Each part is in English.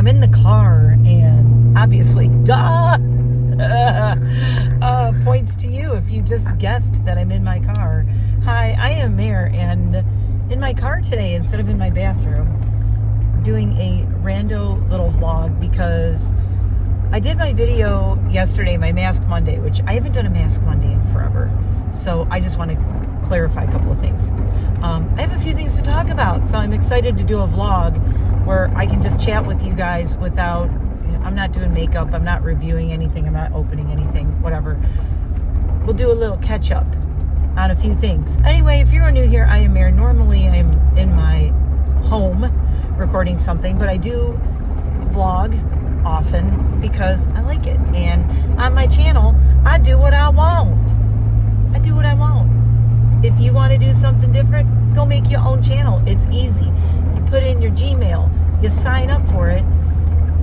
I'm in the car, and obviously, duh, points to you if you just guessed that I'm in my car. Hi, I am Mare, and in my car today instead of in my bathroom, doing a rando little vlog because I did my video yesterday, my Mask Monday, which I haven't done a Mask Monday in forever. So I just want to clarify a couple of things. I have a few things to talk about, so I'm excited to do a vlog where I can just chat with you guys without, I'm not doing makeup, I'm not reviewing anything, I'm not opening anything, whatever. We'll do a little catch up on a few things. Anyway, if you're new here, I am Mare. Normally I'm in my home recording something, but I do vlog often because I like it. And on my channel, I do what I want. I do what I want. If you want to do something different, go make your own channel. It's easy. You put in your Gmail, you sign up for it.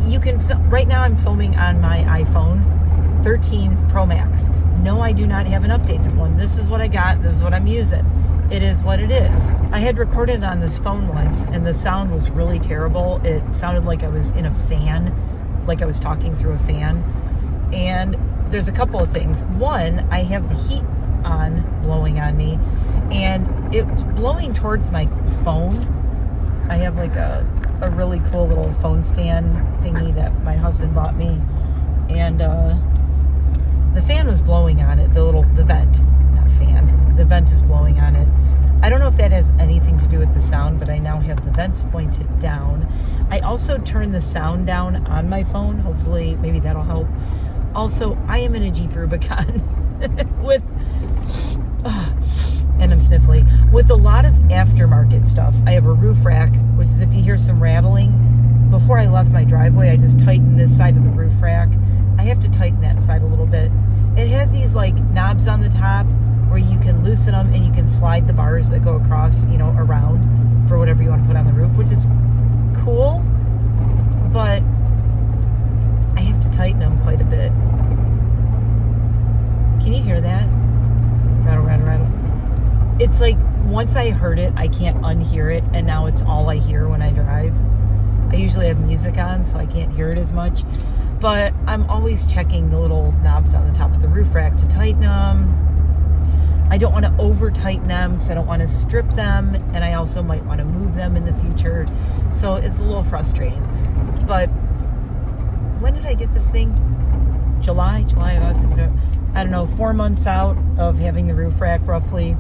You can right now I'm filming on my iPhone 13 Pro Max. No, I do not have an updated one. This is what I got. This is what I'm using. It is what it is. I had recorded on this phone once, and the sound was really terrible. It sounded like I was in a fan, like I was talking through a fan. And there's a couple of things. One, I have the heat on, blowing on me, and it's blowing towards my phone. I have like a really cool little phone stand thingy that my husband bought me, and the fan was blowing on it, the vent, not fan, the vent is blowing on it. I don't know if that has anything to do with the sound, but I now have the vents pointed down. I also turned the sound down on my phone. Hopefully, maybe that'll help. Also, I am in a Jeep Rubicon with, and I'm sniffly, with a lot of aftermarket stuff. I have a roof rack, which is if you hear some rattling. Before I left my driveway, I just tightened this side of the roof rack. I have to tighten that side a little bit. It has these like knobs on the top where you can loosen them and you can slide the bars that go across, you know, around for whatever you want to put on the roof, which is cool, but I have to tighten them quite a bit. Can you hear that? Rattle, rattle, rattle. It's like once I heard it, I can't unhear it, and now it's all I hear when I drive. I usually have music on, so I can't hear it as much, but I'm always checking the little knobs on the top of the roof rack to tighten them. I don't want to over tighten them because I don't want to strip them, and I also might want to move them in the future, so it's a little frustrating. But when did I get this thing? July, August, I don't know, 4 months out of having the roof rack roughly.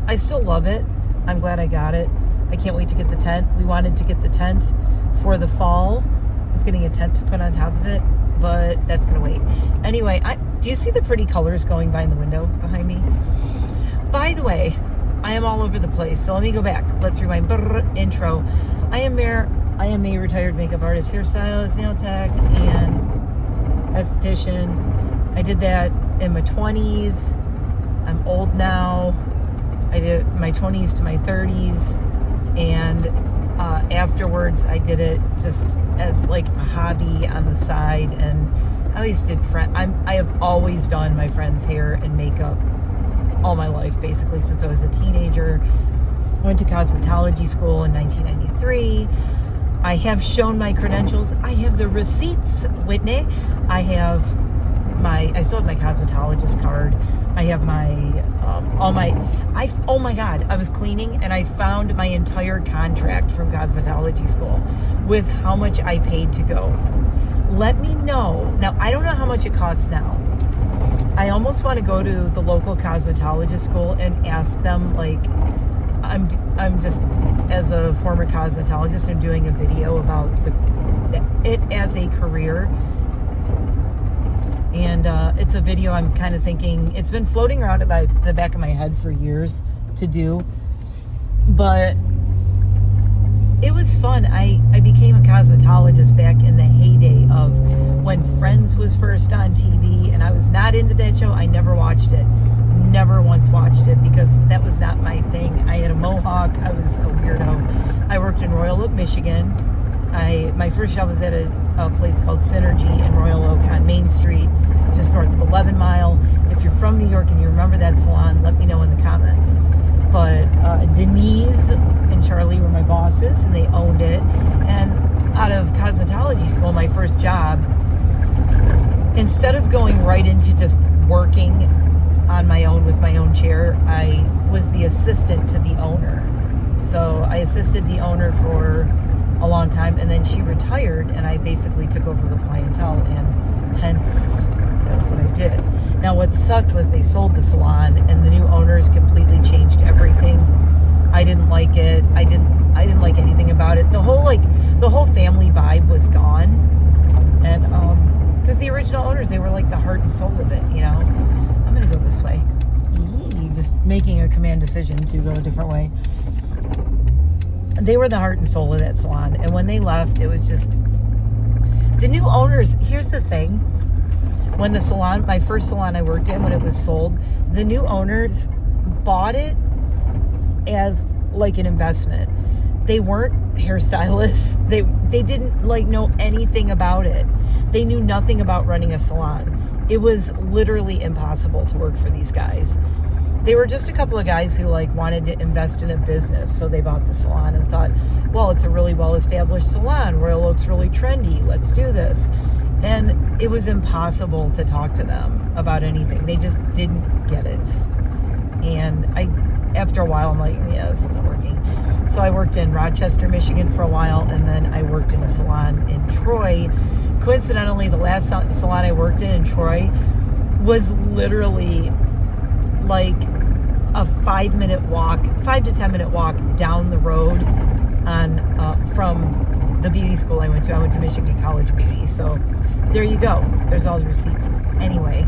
I still love it. I'm glad I got it. I can't wait to get the tent. We wanted to get the tent for the fall. I was getting a tent to put on top of it, but that's gonna wait. Anyway, do you see the pretty colors going by in the window behind me? By the way, I am all over the place, so let me go back. Let's rewind. Intro. I am Mare. I am a retired makeup artist, hairstylist, nail tech, and esthetician. I did that in my 20s. I'm old now. I did my 20s to my 30s, and afterwards I did it just as like a hobby on the side. And I always did I have always done my friends' hair and makeup all my life, basically since I was a teenager. Went to cosmetology school in 1993. I have shown my credentials. I have the receipts, Whitney. I still have my cosmetologist card. I have my, oh my God, I was cleaning and I found my entire contract from cosmetology school with how much I paid to go. Let me know. Now, I don't know how much it costs now. I almost want to go to the local cosmetologist school and ask them, like, I'm just, as a former cosmetologist, I'm doing a video about it as a career. And it's a video I'm kind of thinking, it's been floating around at the back of my head for years to do, but it was fun. I became a cosmetologist back in the heyday of when Friends was first on TV, and I was not into that show. I never watched it. Never once watched it because that was not my thing. I had a mohawk. I was a weirdo. I worked in Royal Oak, Michigan. My first job was at a place called Synergy in Royal Oak on Main Street, just north of 11 Mile. If you're from New York and you remember that salon, let me know in the comments. But Denise and Charlie were my bosses, and they owned it. And out of cosmetology school, my first job, instead of going right into just working on my own with my own chair, I was the assistant to the owner. So I assisted the owner for a long time, and then she retired, and I basically took over her clientele, and hence that's what I did. Now what sucked was they sold the salon, and the new owners completely changed everything. I didn't like it. I didn't like anything about it. The whole family vibe was gone, and because the original owners, they were like the heart and soul of it, you know. I'm gonna go this way. Just making a command decision to go a different way. They were the heart and soul of that salon, and when they left, it was just the new owners. Here's the thing: when the salon, my first salon I worked in, when it was sold, the new owners bought it as like an investment. They weren't hairstylists. They didn't like know anything about it. They knew nothing about running a salon. It was literally impossible to work for these guys. They were just a couple of guys who like wanted to invest in a business, so they bought the salon and thought, well, it's a really well-established salon where it looks really trendy. Let's do this. And it was impossible to talk to them about anything. They just didn't get it. And after a while, I'm like, yeah, this isn't working. So I worked in Rochester, Michigan for a while, and then I worked in a salon in Troy. Coincidentally, the last salon I worked in Troy was literally like a 5 to 10 minute walk down the road from the beauty school I went to. I went to Michigan College Beauty. So there you go. There's all the receipts. Anyway,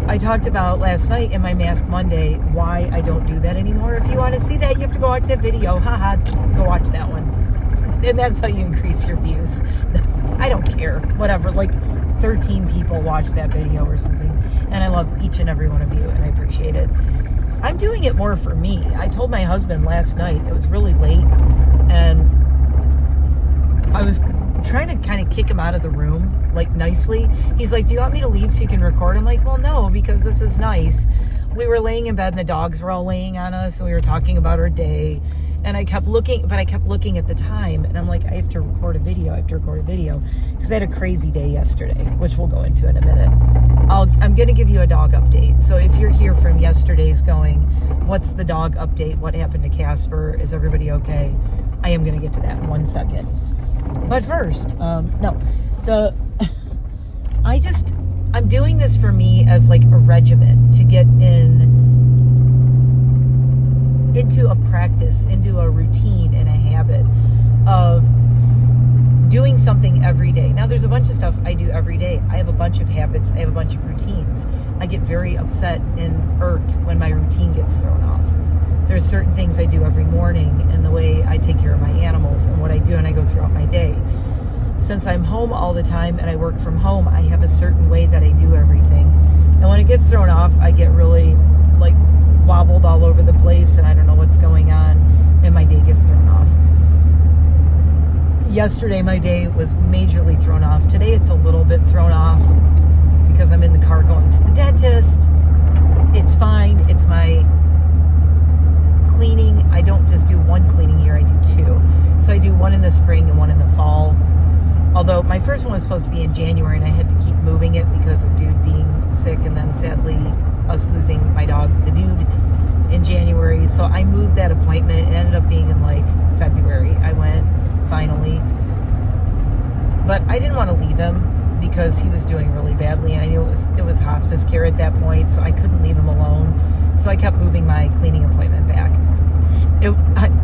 I talked about last night in my Mask Monday why I don't do that anymore. If you want to see that, you have to go watch that video. Haha, go watch that one. And that's how you increase your views. I don't care. Whatever. Like 13 people watched that video or something. And I love each and every one of you, and I appreciate it. I'm doing it more for me. I told my husband last night, it was really late, and I was trying to kind of kick him out of the room, like nicely. He's like, do you want me to leave so you can record? I'm like, well, no, because this is nice. We were laying in bed and the dogs were all laying on us, and we were talking about our day. And I kept looking at the time, and I'm like, I have to record a video. Because I had a crazy day yesterday, which we'll go into in a minute. I'm going to give you a dog update. So if you're here from yesterday's going, what's the dog update? What happened to Casper? Is everybody okay? I am going to get to that in 1 second. But first, I'm doing this for me as like a regimen to get into a practice, into a routine and a habit of doing something every day. Now, there's a bunch of stuff I do every day. I have a bunch of habits. I have a bunch of routines. I get very upset and irked when my routine gets thrown off. There's certain things I do every morning, and the way I take care of my animals and what I do, and I go throughout my day. Since I'm home all the time and I work from home, I have a certain way that I do everything. And when it gets thrown off, I get really like wobbled all over the place, and I don't know what's going on, and my day gets thrown off. Yesterday, my day was majorly thrown off. Today, it's a little bit thrown off because I'm in the car going to the dentist. It's fine. It's my cleaning. I don't just do one cleaning year, I do two. So I do one in the spring and one in the fall. Although my first one was supposed to be in January, and I had to keep moving it because of Dude being sick, and then sadly us losing my dog, the Dude, in January. So I moved that appointment. It ended up being in like February. I went finally, but I didn't want to leave him because he was doing really badly, and I knew it was hospice care at that point, so I couldn't leave him alone. So I kept moving my cleaning appointment back.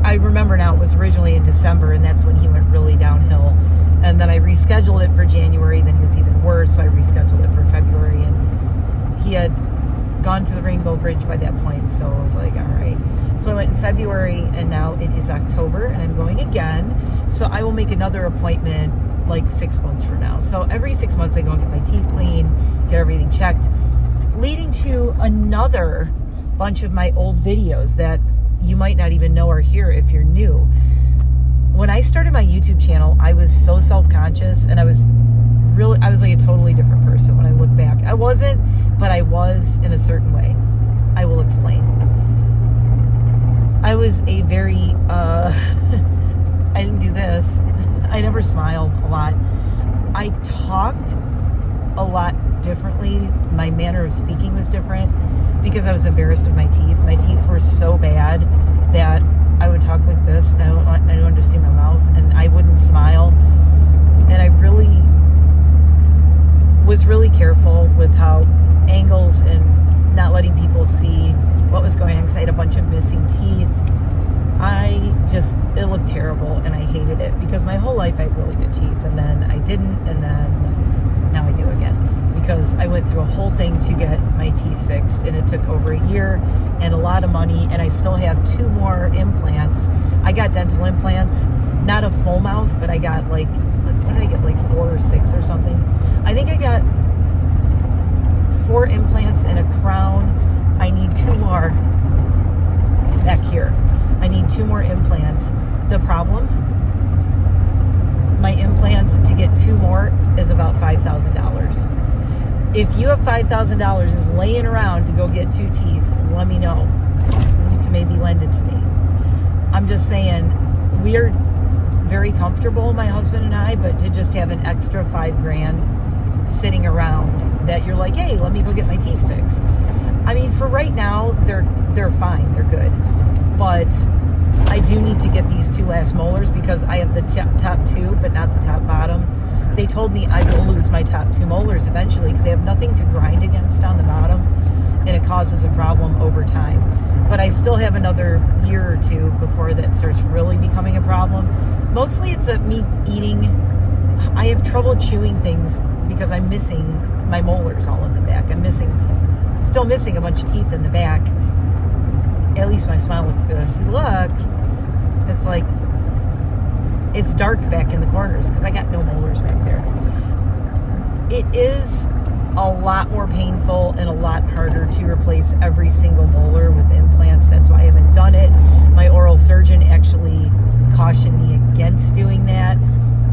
I remember now it was originally in December, and that's when he went really downhill. And then I rescheduled it for January. Then he was even worse, so I rescheduled it for February, and he had gone to the Rainbow Bridge by that point, so I was like, all right. So I went in February, and now it is October, and I'm going again. So I will make another appointment like 6 months from now. So every 6 months I go and get my teeth cleaned, get everything checked, leading to another bunch of my old videos that you might not even know are here if you're new. When I started my YouTube channel, I was so self-conscious, and I was like a totally different person when I look back. I wasn't, but I was in a certain way. I will explain. I was a very, I didn't do this. I never smiled a lot. I talked a lot differently. My manner of speaking was different because I was embarrassed of my teeth. My teeth were so bad that I would talk like this, and I don't want to see my mouth, and I wouldn't smile. And I really was really careful with how angles and not letting people see what was going on because I had a bunch of missing teeth. It looked terrible, and I hated it because my whole life I had really good teeth, and then I didn't, and then now I do again because I went through a whole thing to get my teeth fixed, and it took over a year and a lot of money, and I still have 2 more implants. I got dental implants, not a full mouth, but I got what did I get, 4 or 6 or something? I think I got 4 implants and a crown. I need 2 more back here. I need 2 more implants. The problem, my implants to get 2 more is about $5,000. If you have $5,000 just laying around to go get 2 teeth, let me know. You can maybe lend it to me. I'm just saying, we're very comfortable, my husband and I, but to just have an extra $5,000 sitting around that you're like, hey, let me go get my teeth fixed. I mean, for right now, they're fine, they're good. But I do need to get these 2 last molars because I have the top 2, but not the top bottom. They told me I will lose my top 2 molars eventually because they have nothing to grind against on the bottom, and it causes a problem over time. But I still have another year or 2 before that starts really becoming a problem. Mostly it's me eating. I have trouble chewing things because I'm missing my molars all in the back. Still missing a bunch of teeth in the back. At least my smile looks good. If you look, it's like, it's dark back in the corners because I got no molars back there. It is a lot more painful and a lot harder to replace every single molar with implants. That's why I haven't done it. My oral surgeon actually cautioned me against doing that.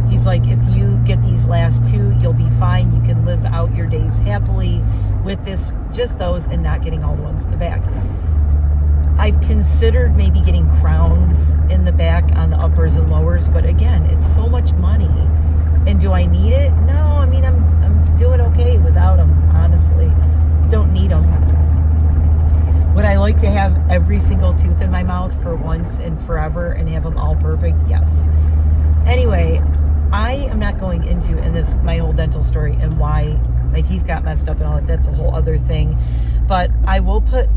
He's like, if you get these last 2, you'll be fine. You can live out your days happily with just those, and not getting all the ones in the back. I've considered maybe getting crowns in the back on the uppers and lowers, but again, it's so much money. And do I need it? No, I mean, I'm doing okay without them, honestly. Don't need them. Would I like to have every single tooth in my mouth for once and forever and have them all perfect? Yes. Anyway, I am not going into my whole dental story and why my teeth got messed up and all that. That's a whole other thing. But I will put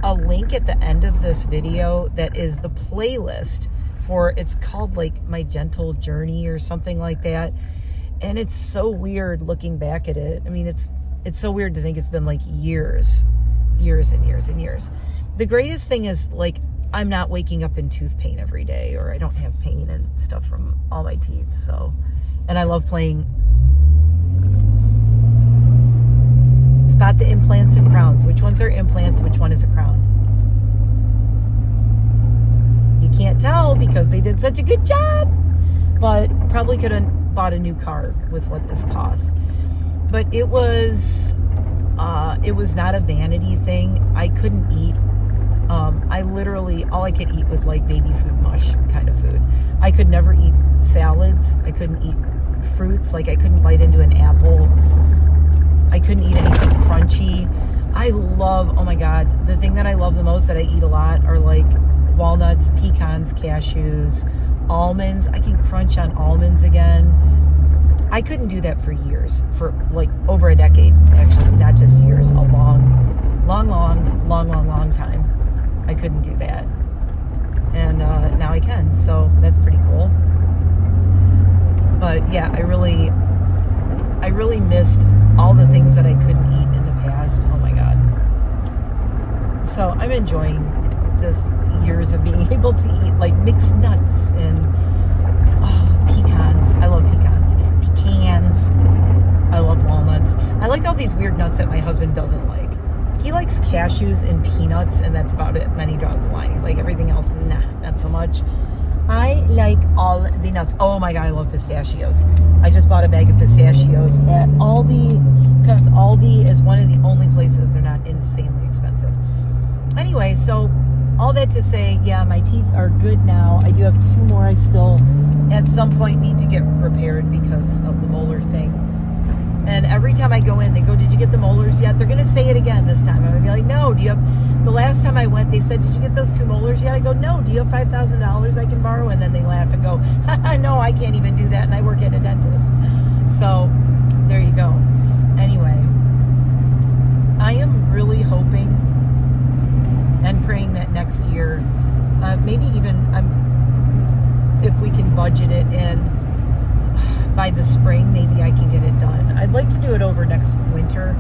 a link at the end of this video that is the playlist for, it's called My Gentle Journey or something like that. And it's so weird looking back at it. I mean, it's so weird to think it's been years and years and years. The greatest thing is I'm not waking up in tooth pain every day, or I don't have pain and stuff from all my teeth. So, and I love playing spot the implants and crowns. Which ones are implants? Which one is a crown? You can't tell because they did such a good job, but probably could have bought a new car with what this cost. But it was not a vanity thing. I couldn't eat. I literally, all I could eat was baby food mush kind of food. I could never eat salads. I couldn't eat fruits. I couldn't bite into an apple. I couldn't eat anything crunchy. Oh my God, the thing that I love the most that I eat a lot are walnuts, pecans, cashews, almonds. I can crunch on almonds again. I couldn't do that for years, for over a decade, actually, not just years, a long time. I couldn't do that. And now I can, so that's pretty cool. But yeah, I really missed all the things that I couldn't eat in the past. Oh my God. So I'm enjoying just years of being able to eat mixed nuts and pecans. I love pecans. Pecans. I love walnuts. I like all these weird nuts that my husband doesn't like. He likes cashews and peanuts, and that's about it. And then he draws the line. He's like, everything else, nah, not so much. I like all the nuts. Oh my God, I love pistachios. I just bought a bag of pistachios at Aldi because Aldi is one of the only places they're not insanely expensive. Anyway, so all that to say, yeah, my teeth are good now. I do have 2 more I still at some point need to get repaired because of the molar thing. And every time I go in, they go, did you get the molars yet? They're going to say it again this time. I'm going to be like, no, do you have, the last time I went, they said, did you get those 2 molars yet? I go, no, do you have $5,000 I can borrow? And then they laugh and go, no, I can't even do that. And I work at a dentist. So there you go. Anyway, I am really hoping and praying that next year, maybe even if we can budget it in by the spring, maybe I can get it done. I'd like to do it over next winter,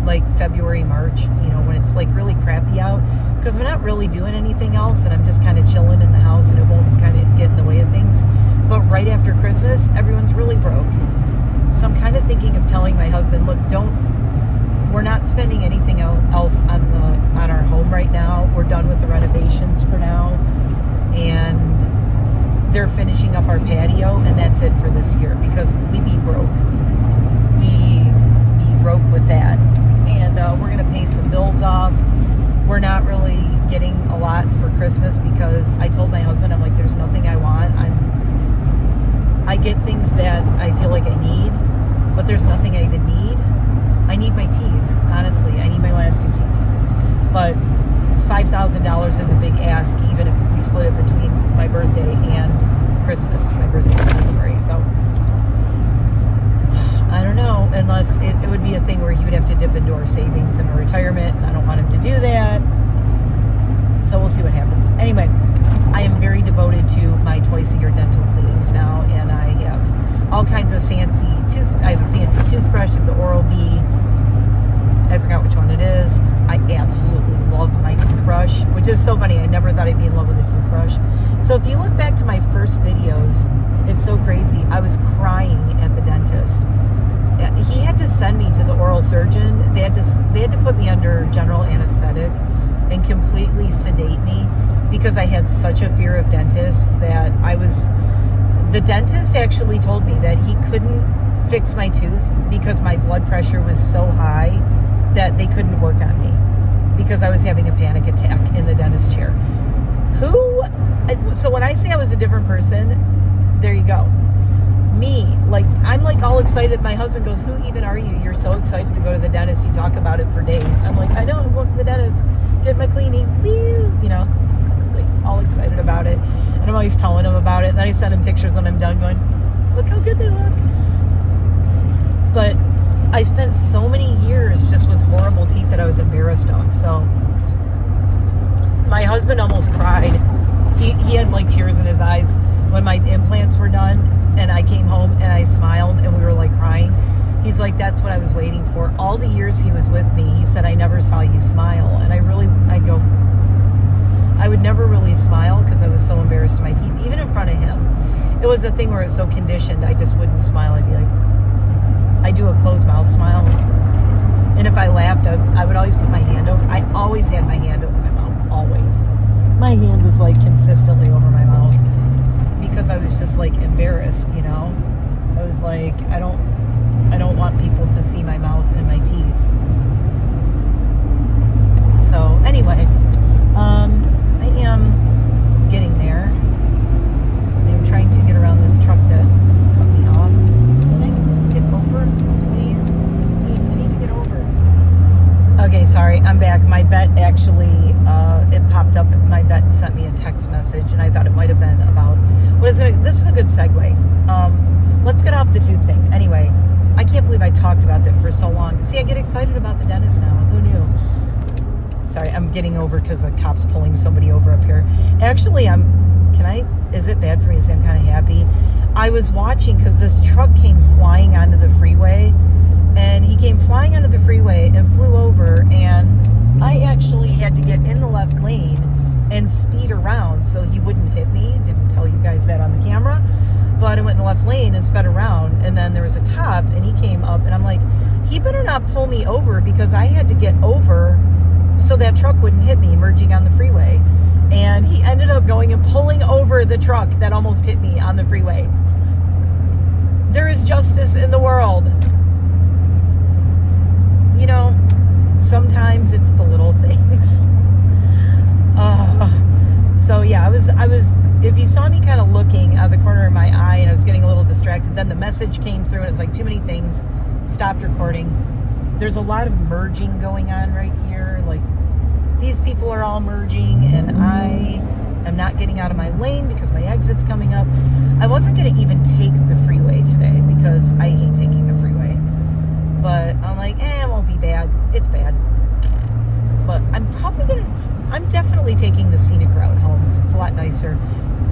like February, March, when it's like really crappy out, because I'm not really doing anything else and I'm just kind of chilling in the house and it won't kind of get in the way of things. But right after Christmas, everyone's really broke. So I'm kind of thinking of telling my husband, look, we're not spending anything else on our home right now. We're done with the renovations for now. And they're finishing up our patio, and that's it for this year because we be broke. We be broke with that. And we're going to pay some bills off. We're not really getting a lot for Christmas because I told my husband, I'm like, there's nothing I want. I get things that I feel like I need, but there's nothing I even need. I need my teeth, honestly. I need my last 2 teeth. But $5,000 is a big ask, even if we split it between my birthday and Christmas. My birthday's in February, so I don't know. Unless it would be a thing where he would have to dip into our savings and our retirement, and I don't want him to do that. So we'll see what happens. Anyway, I am very devoted to my twice-a-year dental cleanings now, and I have all kinds of fancy I have a fancy toothbrush, I have the Oral-B. I forgot which one it is. I absolutely love my toothbrush, which is so funny. I never thought I'd be in love with a toothbrush. So if you look back to my first videos, it's so crazy. I was crying at the dentist. He had to send me to the oral surgeon. They had to put me under general anesthetic and completely sedate me because I had such a fear of dentists that the dentist actually told me that he couldn't fix my tooth because my blood pressure was so high that they couldn't work on me because I was having a panic attack in the dentist chair. So when I say I was a different person, there you go. Me, like, I'm like all excited. My husband goes, who even are you? You're so excited to go to the dentist. You talk about it for days. I'm like, I know, I'm going to the dentist, get my cleaning, woo, like all excited about it. And I'm always telling him about it. And then I send him pictures when I'm done going, look how good they look. But I spent so many years just with horrible teeth that I was embarrassed of. So my husband almost cried. He had like tears in his eyes when my implants were done and I came home and I smiled and we were like crying. He's like, that's what I was waiting for. All the years he was with me, he said, I never saw you smile. And I would never really smile because I was so embarrassed of my teeth, even in front of him. It was a thing where it was so conditioned, I just wouldn't smile. I'd be like, I do a closed mouth smile. And if I laughed, I would always put my hand over. I always had my hand over my mouth, always. My hand was like consistently over my mouth because I was just like embarrassed, I was like, I don't want people to see my mouth and my teeth. So anyway, I am getting there. I'm trying to get around this truck that cut me off. Can I get over, please? Dude, I need to get over. Okay, sorry, I'm back. My vet actually, it popped up. My vet sent me a text message, and I thought it might have been about this is a good segue. Let's get off the tooth thing. Anyway, I can't believe I talked about that for so long. See, I get excited about the dentist now. Who knew? Sorry, I'm getting over because the cop's pulling somebody over up here. Actually, is it bad for me to say I'm kind of happy? I was watching because this truck came flying onto the freeway, and he came flying onto the freeway and flew over, and I actually had to get in the left lane and speed around so he wouldn't hit me. Didn't tell you guys that on the camera, but I went in the left lane and sped around, and then there was a cop, and he came up, and I'm like, he better not pull me over because I had to get over so that truck wouldn't hit me merging on the freeway. And he ended up going and pulling over the truck that almost hit me on the freeway. There is justice in the world. Sometimes it's the little things. if you saw me kind of looking out of the corner of my eye and I was getting a little distracted, then the message came through and it's like too many things, stopped recording. There's a lot of merging going on right here. Like, these people are all merging and I am not getting out of my lane because my exit's coming up. I wasn't going to even take the freeway today because I hate taking the freeway. But I'm like, it won't be bad. It's bad. But I'm definitely taking the scenic route home. It's a lot nicer.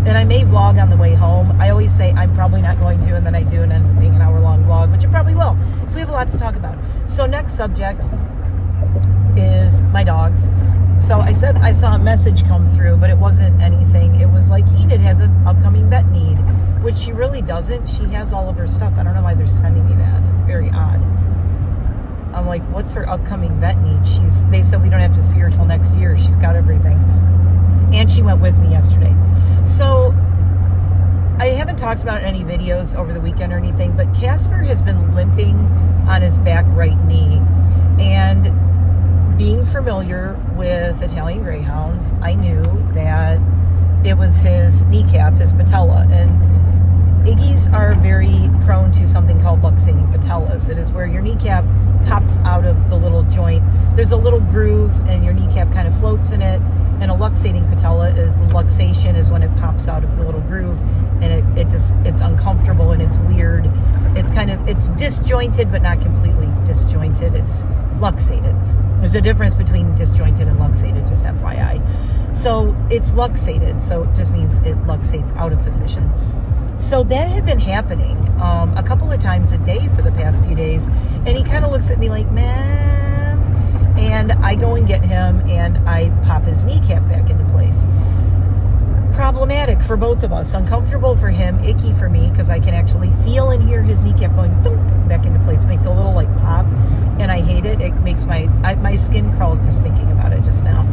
And I may vlog on the way home. I always say I'm probably not going to, and then I do, and it ends up being an hour-long vlog, which it probably will. So we have a lot to talk about. So next subject is my dogs. So I said I saw a message come through, but it wasn't anything. It was like, Enid has an upcoming vet need, which she really doesn't. She has all of her stuff. I don't know why they're sending me that. It's very odd. I'm like, what's her upcoming vet need? They said we don't have to see her till next year. She's got everything. And she went with me yesterday. So I haven't talked about any videos over the weekend or anything, but Casper has been limping on his back right knee. And being familiar with Italian Greyhounds, I knew that it was his kneecap, his patella. And Iggies are very prone to something called luxating patellas. It is where your kneecap pops out of the little joint. There's a little groove and your kneecap kind of floats in it. And a luxating patella is, the luxation is when it pops out of the little groove and it's uncomfortable and it's weird. It's disjointed but not completely disjointed. It's luxated. There's a difference between disjointed and luxated, just FYI. So it's luxated, so it just means it luxates out of position. So that had been happening a couple of times a day for the past few days. And he kind of looks at me like, ma'am. And I go and get him and I pop his kneecap back into place. Problematic for both of us. Uncomfortable for him, icky for me, because I can actually feel and hear his kneecap going thunk back into place. It makes a little like pop. And I hate it. It makes my skin crawl just thinking about it just now.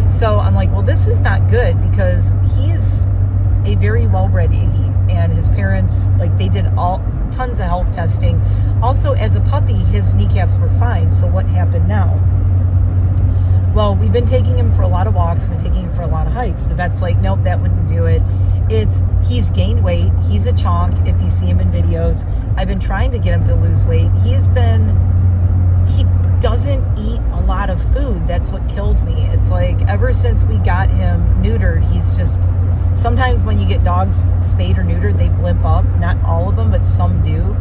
So I'm like, well, this is not good because he is a very well-bred Iggy. And his parents, like, they did tons of health testing. Also, as a puppy, his kneecaps were fine. So what happened now? Well, we've been taking him for a lot of walks. We've been taking him for a lot of hikes. The vet's like, nope, that wouldn't do it. He's gained weight. He's a chonk if you see him in videos. I've been trying to get him to lose weight. He doesn't eat a lot of food. That's what kills me. It's like, ever since we got him neutered, he's just... Sometimes when you get dogs spayed or neutered, they blimp up. Not all of them, but some do.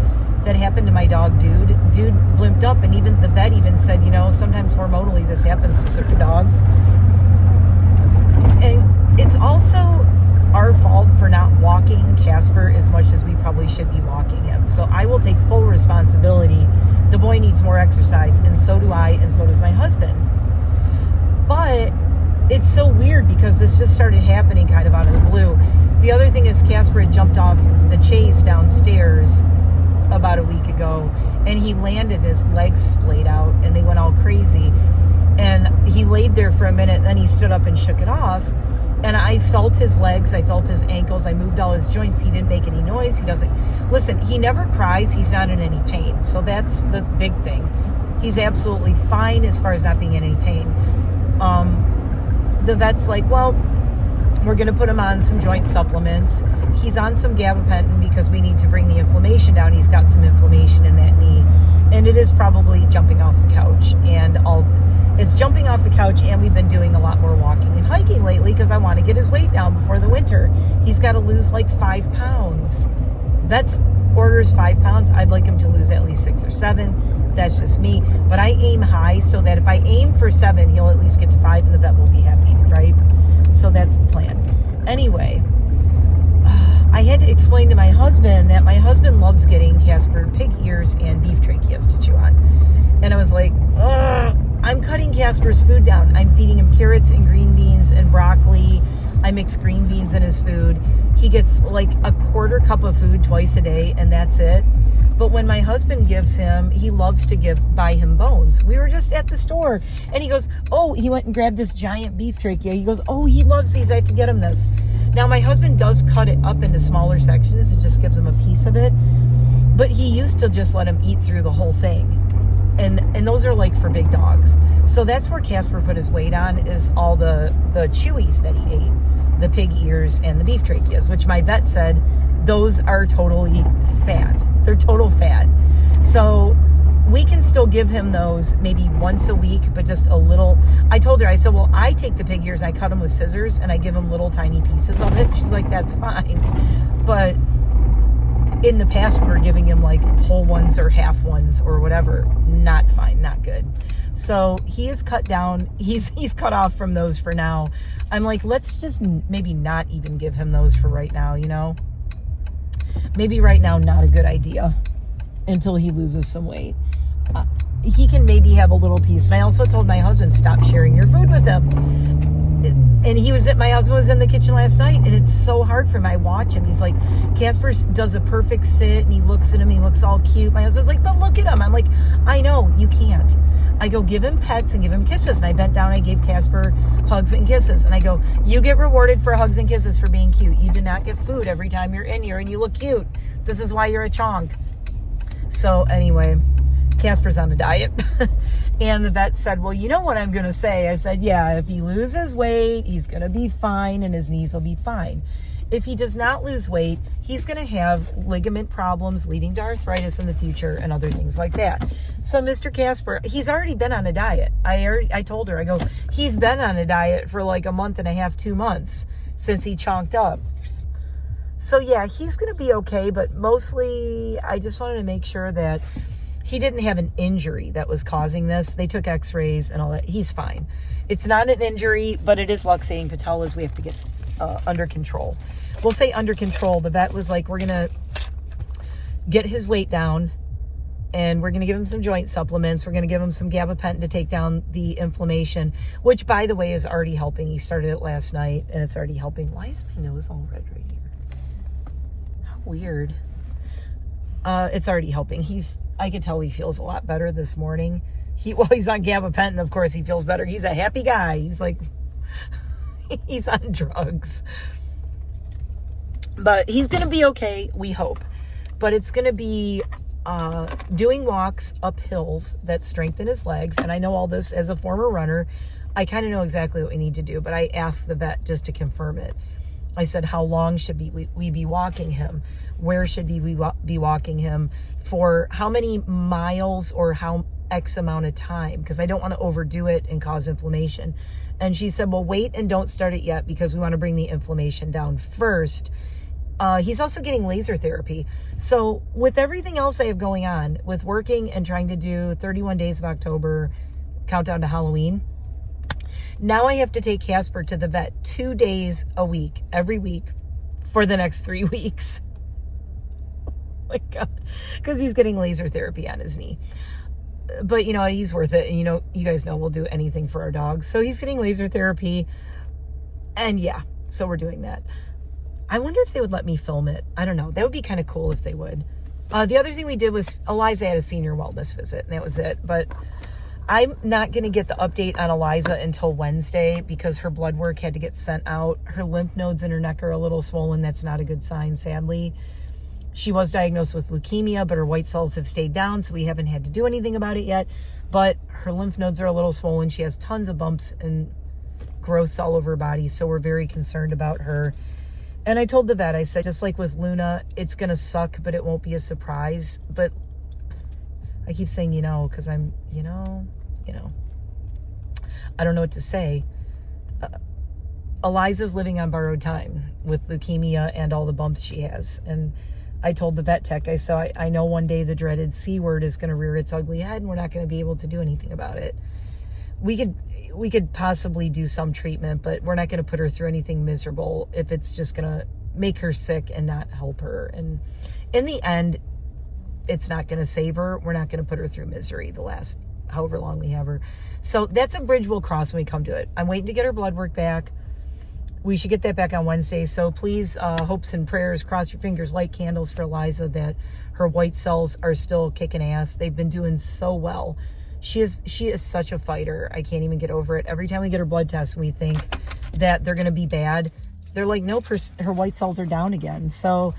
That happened to my dog, Dude. Dude blimped up, and even the vet even said, sometimes hormonally this happens to certain dogs. And it's also our fault for not walking Casper as much as we probably should be walking him. So I will take full responsibility. The boy needs more exercise, and so do I, and so does my husband. But it's so weird because this just started happening kind of out of the blue. The other thing is Casper had jumped off the chase downstairs about a week ago, and he landed, his legs splayed out, and they went all crazy. And he laid there for a minute, and then he stood up and shook it off. And I felt his legs, I felt his ankles, I moved all his joints. He didn't make any noise. Listen, he never cries. He's not in any pain. So that's the big thing. He's absolutely fine as far as not being in any pain. The vet's like, well, we're going to put him on some joint supplements. He's on some gabapentin because we need to bring the inflammation down. He's got some inflammation in that knee. And it is probably jumping off the couch. It's jumping off the couch, and we've been doing a lot more walking and hiking lately because I want to get his weight down before the winter. He's got to lose like 5 pounds. Vet's orders 5 pounds. I'd like him to lose at least 6 or 7. That's just me. But I aim high so that if I aim for 7, he'll at least get to 5 and the vet will be happy, right? So that's the plan. Anyway, I had to explain to my husband that my husband loves getting Casper pig ears and beef tracheas to chew on. And I was like, ugh, I'm cutting Casper's food down. I'm feeding him carrots and green beans and broccoli. I mix green beans in his food. He gets like a quarter cup of food twice a day, and that's it. But when my husband gives him, he loves to buy him bones. We were just at the store, and he goes, oh, he went and grabbed this giant beef trachea. He goes, oh, he loves these. I have to get him this. Now, my husband does cut it up into smaller sections. It just gives him a piece of it. But he used to just let him eat through the whole thing. And those are like for big dogs. So that's where Casper put his weight on, is all the chewies that he ate. the pig ears and the beef tracheas, which my vet said those are totally fat. They're total fat. So we can still give him those maybe once a week, but just a little. I told her, I said, well, I take the pig ears, I cut them with scissors, and I give him little tiny pieces of it. She's like, that's fine. But in the past, we were giving him like whole ones or half ones or whatever. Not fine, not good. So he is cut down. He's cut off from those for now. I'm like, let's just maybe not even give him those for right now, you know? Maybe right now, not a good idea until he loses some weight. He can maybe have a little piece. And I also told my husband, stop sharing your food with him. And my husband was in the kitchen last night, and it's so hard for him. I watch him. He's like, Casper does a perfect sit, and he looks at him. He looks all cute. My husband's like, but look at him. I'm like, I know, you can't. I go, give him pets and give him kisses. And I bent down, I gave Casper hugs and kisses. And I go, you get rewarded for hugs and kisses for being cute. You do not get food every time you're in here, and you look cute. This is why you're a chonk. So anyway, Casper's on a diet. And the vet said, well, you know what I'm going to say? I said, yeah, if he loses weight, he's going to be fine and his knees will be fine. If he does not lose weight, he's going to have ligament problems leading to arthritis in the future and other things like that. So Mr. Casper, he's already been on a diet. I told her, I go, he's been on a diet for like a month and a half, 2 months since he chonked up. So yeah, he's going to be okay, but mostly I just wanted to make sure that he didn't have an injury that was causing this. They took x-rays and all that. He's fine. It's not an injury, but it is luxating patellas we have to get under control. We'll say under control. The vet was like, we're going to get his weight down, and we're going to give him some joint supplements. We're going to give him some gabapentin to take down the inflammation, which, by the way, is already helping. He started it last night, and it's already helping. Why is my nose all red right here? How weird. It's already helping. I could tell he feels a lot better this morning. He's on gabapentin, of course he feels better. He's a happy guy. He's like, he's on drugs. But he's going to be okay, we hope. But it's going to be doing walks up hills that strengthen his legs. And I know all this as a former runner. I kind of know exactly what we need to do, but I asked the vet just to confirm it. I said, how long should we be walking him? Where should we be walking him? For how many miles or how X amount of time? Because I don't want to overdo it and cause inflammation. And she said, well, wait and don't start it yet because we want to bring the inflammation down first. He's also getting laser therapy. So with everything else I have going on, with working and trying to do 31 days of October, countdown to Halloween, now I have to take Casper to the vet 2 days a week, every week, for the next 3 weeks. Oh my God. Because he's getting laser therapy on his knee. But you know what? He's worth it. And you guys know we'll do anything for our dogs. So he's getting laser therapy. And yeah, so we're doing that. I wonder if they would let me film it. I don't know. That would be kind of cool if they would. The other thing we did was Eliza had a senior wellness visit, and that was it. But I'm not going to get the update on Eliza until Wednesday because her blood work had to get sent out. Her lymph nodes in her neck are a little swollen. That's not a good sign, sadly. She was diagnosed with leukemia, but her white cells have stayed down, so we haven't had to do anything about it yet. But her lymph nodes are a little swollen. She has tons of bumps and growths all over her body, so we're very concerned about her. And I told the vet, I said, just like with Luna, it's going to suck, but it won't be a surprise. But I keep saying, because I'm, I don't know what to say. Eliza's living on borrowed time with leukemia and all the bumps she has. And I told the vet tech, I said, I know one day the dreaded C word is going to rear its ugly head and we're not going to be able to do anything about it. We could possibly do some treatment, but we're not going to put her through anything miserable if it's just going to make her sick and not help her. And in the end, it's not going to save her. We're not going to put her through misery the last however long we have her. So that's a bridge we'll cross when we come to it. I'm waiting to get her blood work back. We should get that back on Wednesday. So please, hopes and prayers, cross your fingers, light candles for Eliza that her white cells are still kicking ass. They've been doing so well. She is such a fighter. I can't even get over it. Every time we get her blood test and we think that they're going to be bad, they're like, no, her white cells are down again. So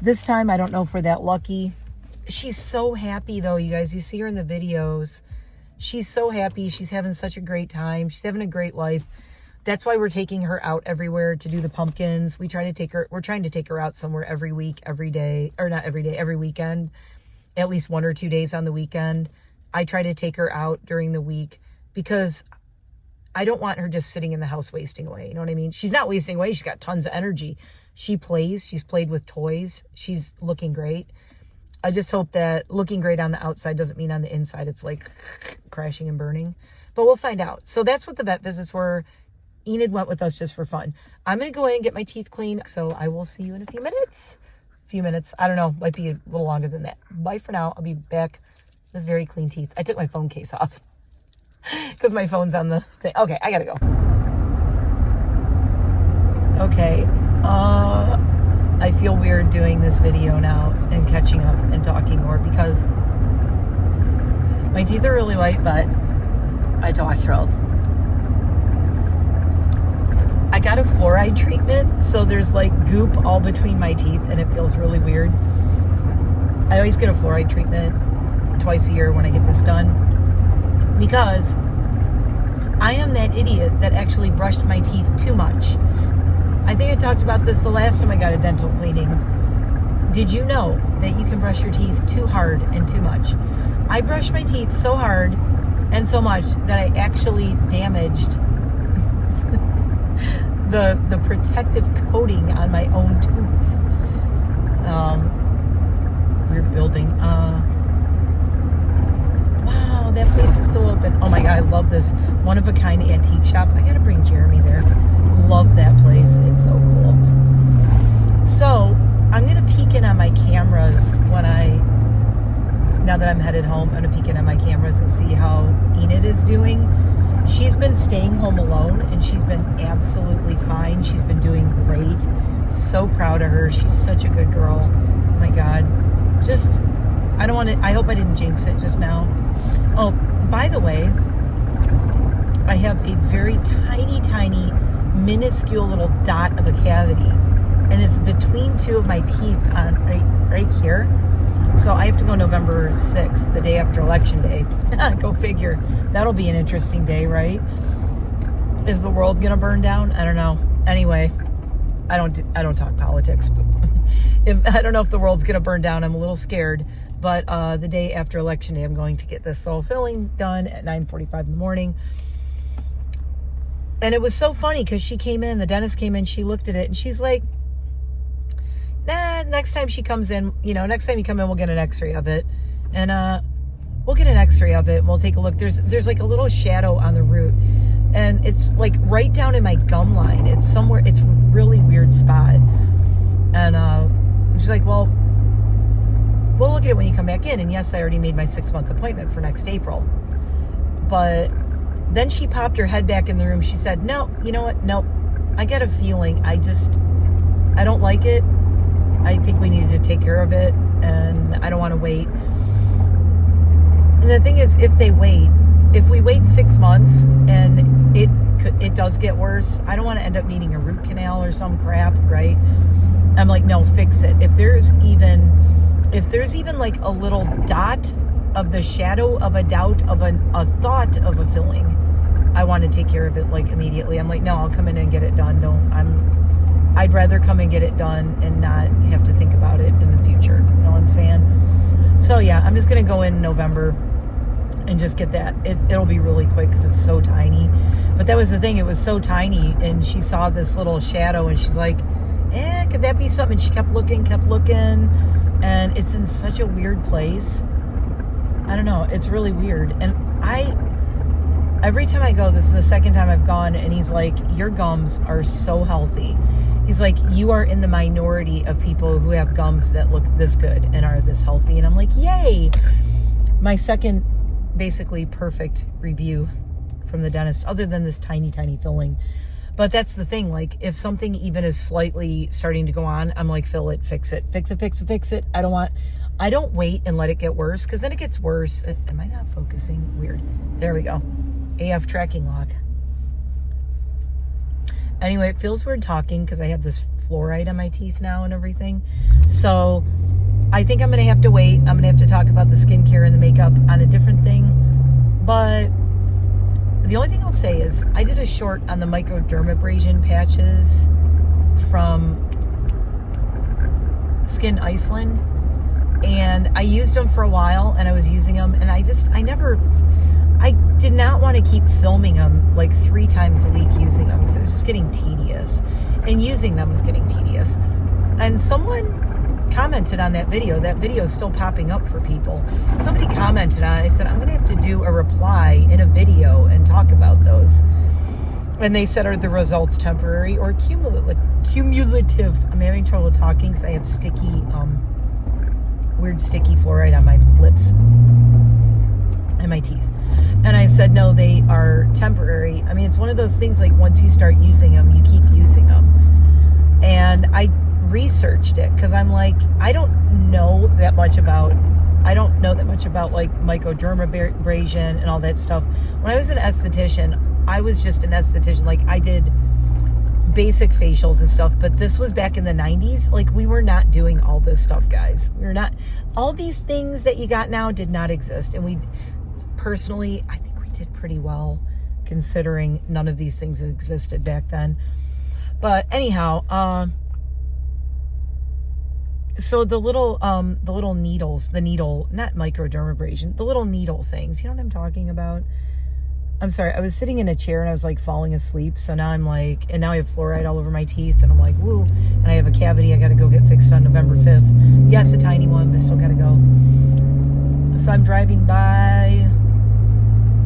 this time, I don't know if we're that lucky. She's so happy, though, you guys. You see her in the videos. She's so happy. She's having such a great time. She's having a great life. That's why we're taking her out everywhere to do the pumpkins. We're trying to take her out somewhere every week, every day, or not every day, every weekend, at least 1 or 2 days on the weekend. I try to take her out during the week because I don't want her just sitting in the house wasting away. You know what I mean? She's not wasting away. She's got tons of energy. She plays. She's played with toys. She's looking great. I just hope that looking great on the outside doesn't mean on the inside it's like crashing and burning. But we'll find out. So that's what the vet visits were. Enid went with us just for fun. I'm going to go in and get my teeth cleaned. So I will see you in a few minutes. I don't know. Might be a little longer than that. Bye for now. I'll be back with very clean teeth. I took my phone case off because my phone's on the thing. Okay, I got to go. Okay. I feel weird doing this video now and catching up and talking more because my teeth are really white, but I talked thrilled. I got a fluoride treatment, so there's like goop all between my teeth and it feels really weird. I always get a fluoride treatment twice a year when I get this done because I am that idiot that actually brushed my teeth too much. I think I talked about this the last time I got a dental cleaning. Did you know that you can brush your teeth too hard and too much? I brushed my teeth so hard and so much that I actually damaged the protective coating on my own tooth. Weird building. Wow, that place is still open. Oh my God, I love this one-of-a-kind antique shop. I gotta bring Jeremy there. Love that place. It's so cool. So I'm gonna peek in on my cameras now that I'm headed home. I'm gonna peek in on my cameras and see how Enid is doing. She's been staying home alone and she's been absolutely fine. She's been doing great. So proud of her. She's such a good girl. Oh my God. I hope I didn't jinx it just now. Oh, by the way, I have a very tiny, tiny, minuscule little dot of a cavity. And it's between two of my teeth right here. So I have to go November 6th, the day after Election Day. Go figure. That'll be an interesting day, right? Is the world gonna burn down? I don't know. Anyway, I don't talk politics. But I don't know if the world's gonna burn down. I'm a little scared. But the day after Election Day, I'm going to get this little filling done at 9:45 in the morning. And it was so funny because she came in, the dentist came in, she looked at it, and she's like, nah, next time she comes in, next time you come in, we'll get an x-ray of it. And we'll get an x-ray of it and we'll take a look. There's like a little shadow on the root. And it's like right down in my gum line. It's somewhere, it's a really weird spot. And she's like, well, we'll look at it when you come back in. And yes, I already made my 6-month appointment for next April. But then she popped her head back in the room. She said, no, you know what? Nope. I get a feeling. I don't like it. I think we needed to take care of it, and I don't want to wait. And the thing is, if we wait 6 months and it does get worse, I don't want to end up needing a root canal or some crap, right? I'm like, no, fix it. If there's even like a little dot of the shadow of a doubt of a thought of a filling, I want to take care of it like immediately. I'm like, no, I'll come in and get it done. I'd rather come and get it done and not have to think about it in the future. You know what I'm saying? So yeah, I'm just going to go in November and just get that. It'll be really quick because it's so tiny. But that was the thing. It was so tiny. And she saw this little shadow and she's like, could that be something? And she kept looking. And it's in such a weird place. I don't know. It's really weird. And every time I go, this is the second time I've gone, and he's like, your gums are so healthy. He's like, you are in the minority of people who have gums that look this good and are this healthy. And I'm like, yay. My second basically perfect review from the dentist, other than this tiny, tiny filling. But that's the thing. Like, if something even is slightly starting to go on, I'm like, fill it, fix it. I don't wait and let it get worse, because then it gets worse. Am I not focusing? Weird. There we go. AF tracking lock. Anyway, it feels weird talking because I have this fluoride on my teeth now and everything. So I think I'm going to have to wait. I'm going to have to talk about the skincare and the makeup on a different thing. But The only thing I'll say is I did a short on the microdermabrasion patches from Skin Iceland, and I used them for a while, and I was using them, and I did not want to keep filming them like 3 times a week using them, because it was just getting tedious, and using them was getting tedious. And someone commented on that video. That video is still popping up for people. Somebody commented on it. I said, I'm going to have to do a reply in a video and talk about those. And they said, are the results temporary or cumulative? I'm having trouble talking because I have weird sticky fluoride on my lips and my teeth. And I said, no, they are temporary. I mean, it's one of those things, like once you start using them, you keep using them. And I researched it because I'm like, I don't know that much about like microdermabrasion and all that stuff. When I was an esthetician, I was just an esthetician. Like, I did basic facials and stuff, but this was back in the 90s. Like, we were not doing all this stuff, guys. We were not, all these things that you got now did not exist. And we, personally, I think we did pretty well considering none of these things existed back then. But anyhow, so the little needles, not microdermabrasion, the little needle things, you know what I'm talking about? I'm sorry, I was sitting in a chair and I was like falling asleep. So now I'm like, and now I have fluoride all over my teeth and I'm like, woo. And I have a cavity I got to go get fixed on November 5th. Yes, a tiny one, but still got to go. So I'm driving by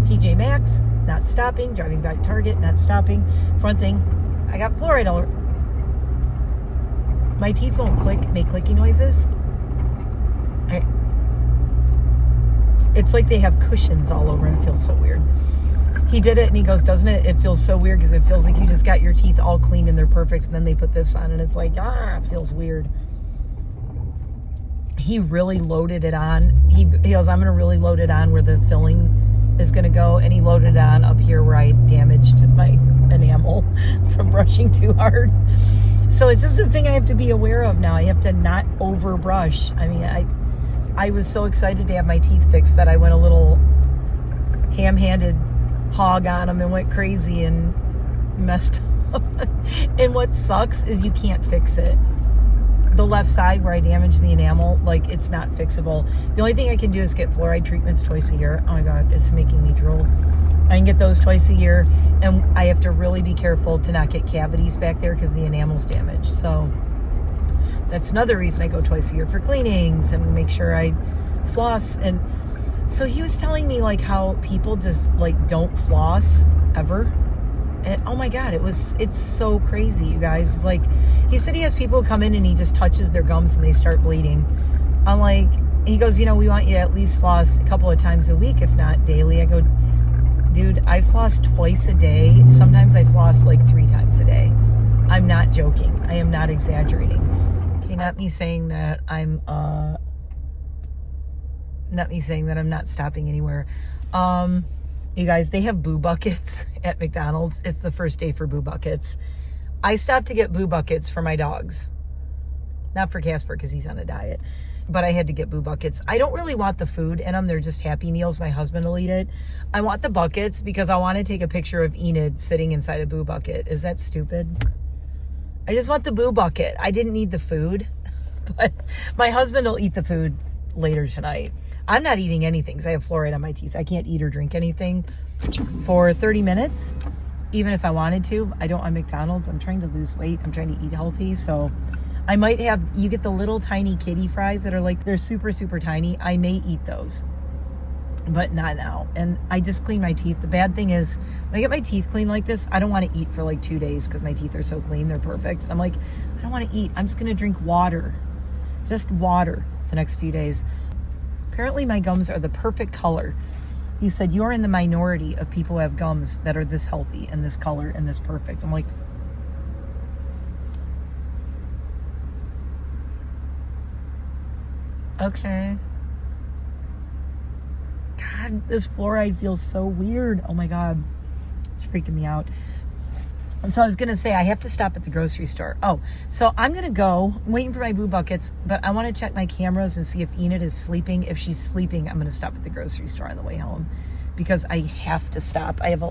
TJ Maxx, not stopping, driving by Target, not stopping. Front thing, I got fluoride all over. My teeth won't make clicky noises. It's like they have cushions all over and it feels so weird. He did it and he goes, doesn't it? It feels so weird because it feels like you just got your teeth all clean and they're perfect, and then they put this on and it's like, it feels weird. He really loaded it on. He goes, I'm going to really load it on where the filling is going to go. And he loaded it on up here where I damaged my enamel from brushing too hard. So it's just a thing I have to be aware of now. I have to not over brush. I mean, I was so excited to have my teeth fixed that I went a little ham-handed hog on them and went crazy and messed up. And what sucks is you can't fix it. The left side where I damaged the enamel, like, it's not fixable. The only thing I can do is get fluoride treatments twice a year. Oh my God, it's making me drool. I can get those twice a year, and I have to really be careful to not get cavities back there because the enamel's damaged. So that's another reason I go twice a year for cleanings and make sure I floss. And so he was telling me like how people just like don't floss ever. And oh my God, it's so crazy, you guys. It's like, he said he has people come in and he just touches their gums and they start bleeding. I'm like, he goes, we want you to at least floss a couple of times a week, if not daily. I go, dude, I floss twice a day. Sometimes I floss like 3 times a day. I'm not joking. I am not exaggerating. Okay, not me saying that I'm not stopping anywhere. You guys, they have boo buckets at McDonald's. It's the first day for boo buckets. I stopped to get boo buckets for my dogs. Not for Casper because he's on a diet. But I had to get boo buckets. I don't really want the food in them. They're just Happy Meals. My husband will eat it. I want the buckets because I want to take a picture of Enid sitting inside a boo bucket. Is that stupid? I just want the boo bucket. I didn't need the food. But my husband will eat the food later tonight. I'm not eating anything because I have fluoride on my teeth. I can't eat or drink anything for 30 minutes, even if I wanted to. I don't on McDonald's. I'm trying to lose weight. I'm trying to eat healthy. So I might have, you get the little tiny kitty fries that are like, they're super, super tiny. I may eat those, but not now. And I just clean my teeth. The bad thing is when I get my teeth clean like this, I don't want to eat for like 2 days because my teeth are so clean. They're perfect. I'm like, I don't want to eat. I'm just going to drink water, just water the next few days. Apparently my gums are the perfect color. He said, you're in the minority of people who have gums that are this healthy and this color and this perfect. I'm like, okay. God, this fluoride feels so weird. Oh my God. It's freaking me out. So I was going to say, I have to stop at the grocery store. Oh, so I'm going to go. I'm waiting for my boo buckets, but I want to check my cameras and see if Enid is sleeping. If she's sleeping, I'm going to stop at the grocery store on the way home. because I have to stop. I have a,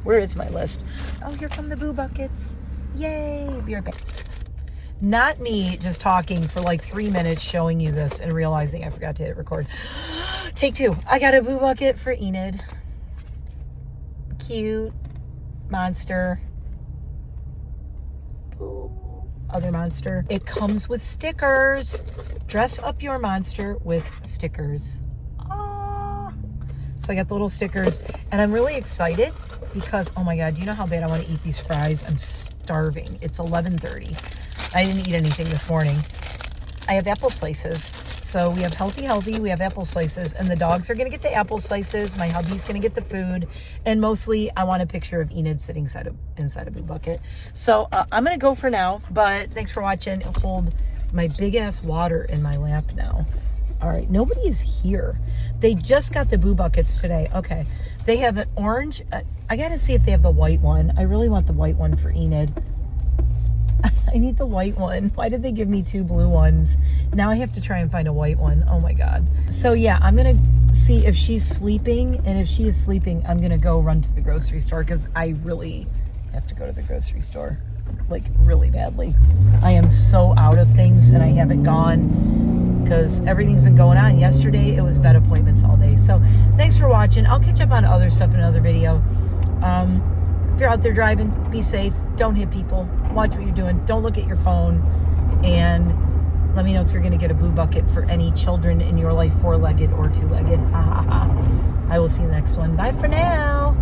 where is my list? Oh, here come the boo buckets. Yay, be right back. Not me just talking for like 3 minutes showing you this and realizing I forgot to hit record. Take 2. I got a boo bucket for Enid. Cute monster. Boo. Other monster. It comes with stickers. Dress up your monster with stickers. Ah. So I got the little stickers and I'm really excited because, oh my God, do you know how bad I want to eat these fries? I'm starving. It's 11:30. I didn't eat anything this morning. I have apple slices. So we have healthy, we have apple slices, and the dogs are gonna get the apple slices. My hubby's gonna get the food. And mostly I want a picture of Enid sitting inside a boo bucket. So I'm gonna go for now, but thanks for watching. I'll hold my big ass water in my lap now. All right, nobody is here. They just got the boo buckets today. Okay, they have an orange. I gotta see if they have the white one. I really want the white one for Enid. I need the white one. Why did they give me 2 blue ones? Now I have to try and find a white one. Oh my God. So yeah, I'm gonna see if she's sleeping, and if she is sleeping, I'm gonna go run to the grocery store because I really have to go to the grocery store, like really badly. I am so out of things and I haven't gone because everything's been going on. Yesterday it was vet appointments all day. So thanks for watching. I'll catch up on other stuff in another video. If you're out there driving, be safe. Don't hit people. Watch what you're doing. Don't look at your phone. And let me know if you're going to get a boo bucket for any children in your life, 4-legged or 2-legged. Ha ha ha. I will see you next one. Bye for now.